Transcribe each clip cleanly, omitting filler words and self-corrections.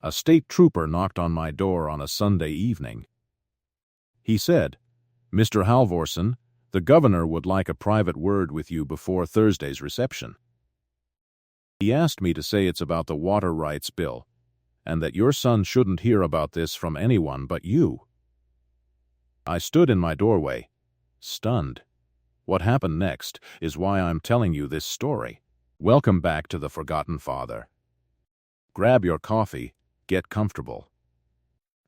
A state trooper knocked on my door on a Sunday evening. He said, "Mr. Halvorson, the governor would like a private word with you before Thursday's reception. He asked me to say it's about the water rights bill, and that your son shouldn't hear about this from anyone but you." I stood in my doorway, stunned. What happened next is why I'm telling you this story. Welcome back to The Forgotten Father. Grab your coffee, get comfortable.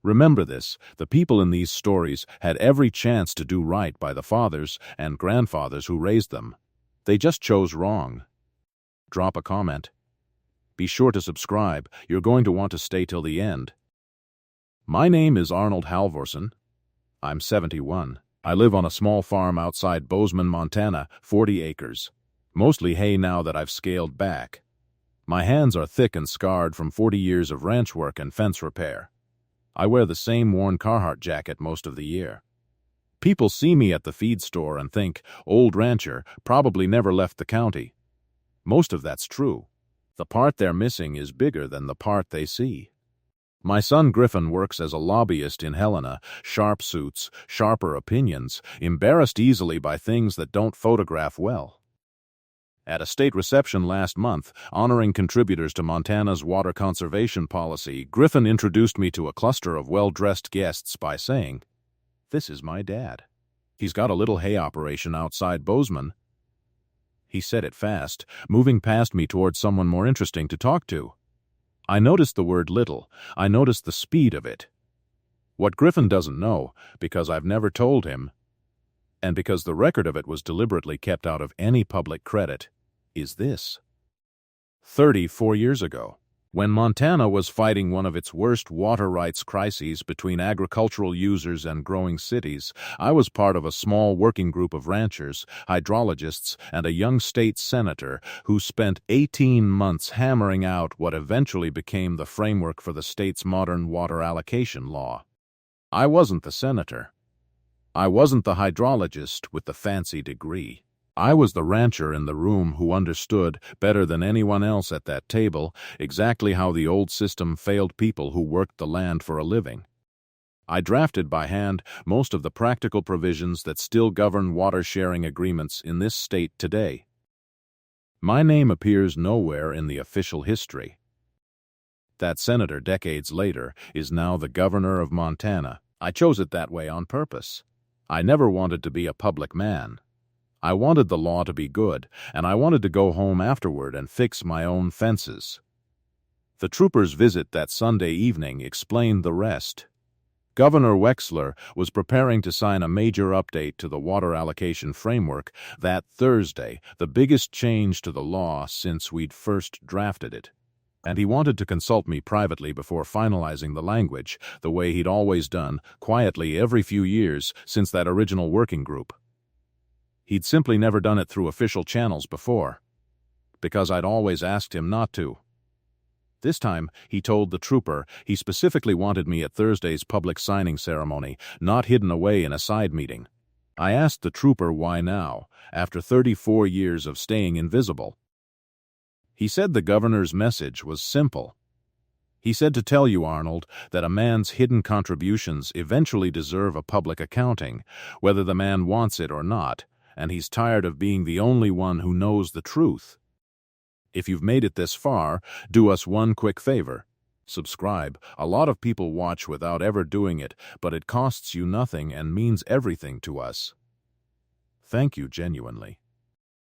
Remember this, the people in these stories had every chance to do right by the fathers and grandfathers who raised them. They just chose wrong. Drop a comment. Be sure to subscribe, you're going to want to stay till the end. My name is Arnold Halvorson. I'm 71. I live on a small farm outside Bozeman, Montana, 40 acres. Mostly hay now that I've scaled back. My hands are thick and scarred from 40 years of ranch work and fence repair. I wear the same worn Carhartt jacket most of the year. People see me at the feed store and think, old rancher, probably never left the county. Most of that's true. The part they're missing is bigger than the part they see. My son Griffin works as a lobbyist in Helena, sharp suits, sharper opinions, embarrassed easily by things that don't photograph well. At a state reception last month, honoring contributors to Montana's water conservation policy, Griffin introduced me to a cluster of well-dressed guests by saying, "This is my dad. He's got a little hay operation outside Bozeman." He said it fast, moving past me towards someone more interesting to talk to. I noticed the word little. I noticed the speed of it. What Griffin doesn't know, because I've never told him, and because the record of it was deliberately kept out of any public credit, is this. 34 years ago, when Montana was fighting one of its worst water rights crises between agricultural users and growing cities, I was part of a small working group of ranchers, hydrologists, and a young state senator who spent 18 months hammering out what eventually became the framework for the state's modern water allocation law. I wasn't the senator. I wasn't the hydrologist with the fancy degree. I was the rancher in the room who understood, better than anyone else at that table, exactly how the old system failed people who worked the land for a living. I drafted by hand most of the practical provisions that still govern water-sharing agreements in this state today. My name appears nowhere in the official history. That senator, decades later, is now the governor of Montana. I chose it that way on purpose. I never wanted to be a public man. I wanted the law to be good, and I wanted to go home afterward and fix my own fences. The trooper's visit that Sunday evening explained the rest. Governor Wexler was preparing to sign a major update to the water allocation framework that Thursday, the biggest change to the law since we'd first drafted it. And he wanted to consult me privately before finalizing the language, the way he'd always done, quietly every few years since that original working group. He'd simply never done it through official channels before, because I'd always asked him not to. This time, he told the trooper he specifically wanted me at Thursday's public signing ceremony, not hidden away in a side meeting. I asked the trooper why now, after 34 years of staying invisible. He said the governor's message was simple. He said to tell you, Arnold, that a man's hidden contributions eventually deserve a public accounting, whether the man wants it or not, and he's tired of being the only one who knows the truth. If you've made it this far, do us one quick favor. Subscribe. A lot of people watch without ever doing it, but it costs you nothing and means everything to us. Thank you genuinely.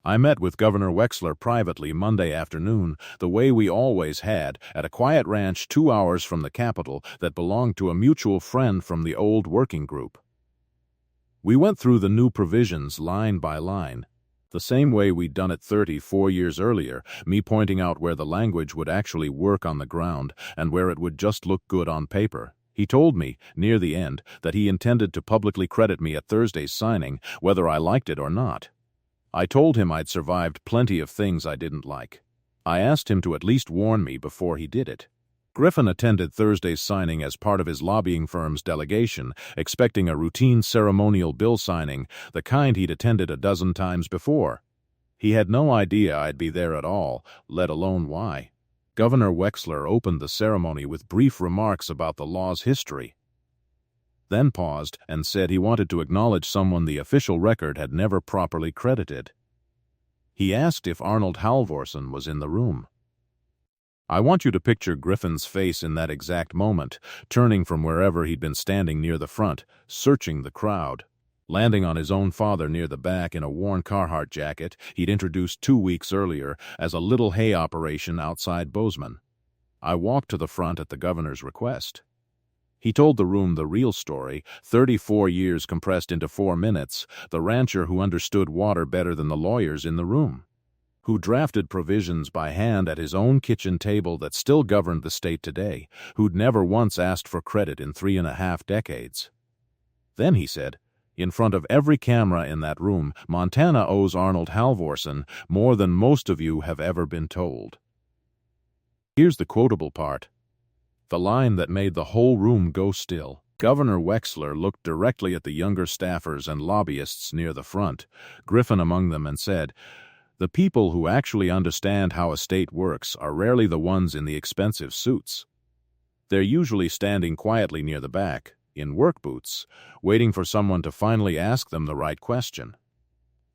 I met with Governor Wexler privately Monday afternoon, the way we always had, at a quiet ranch 2 hours from the Capitol that belonged to a mutual friend from the old working group. We went through the new provisions line by line, the same way we'd done it 34 years earlier, me pointing out where the language would actually work on the ground and where it would just look good on paper. He told me, near the end, that he intended to publicly credit me at Thursday's signing, whether I liked it or not. I told him I'd survived plenty of things I didn't like. I asked him to at least warn me before he did it. Griffin attended Thursday's signing as part of his lobbying firm's delegation, expecting a routine ceremonial bill signing, the kind he'd attended a dozen times before. He had no idea I'd be there at all, let alone why. Governor Wexler opened the ceremony with brief remarks about the law's history, then paused and said he wanted to acknowledge someone the official record had never properly credited. He asked if Arnold Halvorsen was in the room. I want you to picture Griffin's face in that exact moment, turning from wherever he'd been standing near the front, searching the crowd, landing on his own father near the back in a worn Carhartt jacket he'd introduced 2 weeks earlier as a little hay operation outside Bozeman. I walked to the front at the governor's request. He told the room the real story, 34 years compressed into 4 minutes, the rancher who understood water better than the lawyers in the room, who drafted provisions by hand at his own kitchen table that still governed the state today, who'd never once asked for credit in 3.5 decades. Then he said, in front of every camera in that room, Montana owes Arnold Halvorsen more than most of you have ever been told. Here's the quotable part, the line that made the whole room go still. Governor Wexler looked directly at the younger staffers and lobbyists near the front, Griffin among them, and said, "The people who actually understand how a state works are rarely the ones in the expensive suits. They're usually standing quietly near the back, in work boots, waiting for someone to finally ask them the right question."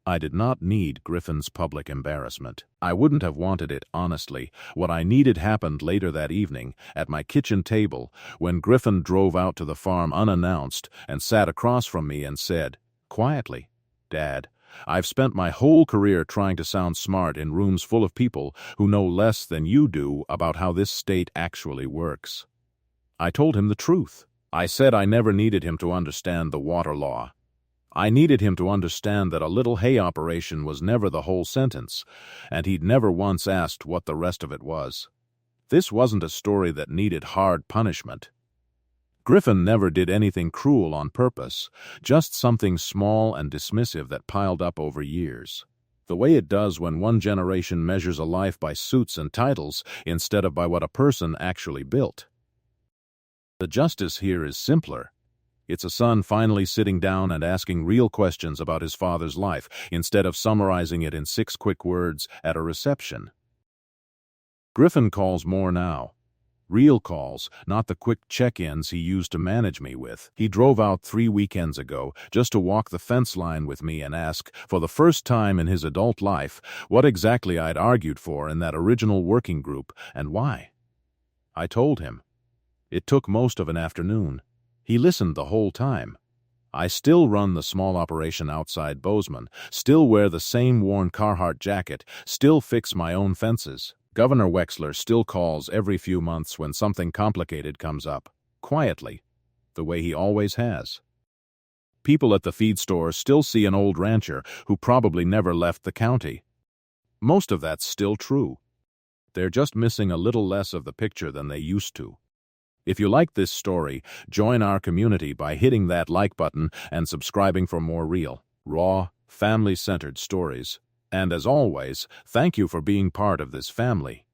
I did not need Griffin's public embarrassment. I wouldn't have wanted it, honestly. What I needed happened later that evening, at my kitchen table, when Griffin drove out to the farm unannounced and sat across from me and said, quietly, "Dad, I've spent my whole career trying to sound smart in rooms full of people who know less than you do about how this state actually works." I told him the truth. I said I never needed him to understand the water law. I needed him to understand that a little hay operation was never the whole sentence, and he'd never once asked what the rest of it was. This wasn't a story that needed hard punishment. Griffin never did anything cruel on purpose, just something small and dismissive that piled up over years. The way it does when one generation measures a life by suits and titles instead of by what a person actually built. The justice here is simpler. It's a son finally sitting down and asking real questions about his father's life, instead of summarizing it in 6 quick words at a reception. Griffin calls more now. Real calls, not the quick check-ins he used to manage me with. He drove out 3 weekends ago just to walk the fence line with me and ask, for the first time in his adult life, what exactly I'd argued for in that original working group and why. I told him. It took most of an afternoon. He listened the whole time. I still run the small operation outside Bozeman, still wear the same worn Carhartt jacket, still fix my own fences. Governor Wexler still calls every few months when something complicated comes up, quietly, the way he always has. People at the feed store still see an old rancher who probably never left the county. Most of that's still true. They're just missing a little less of the picture than they used to. If you like this story, join our community by hitting that like button and subscribing for more real, raw, family-centered stories. And as always, thank you for being part of this family.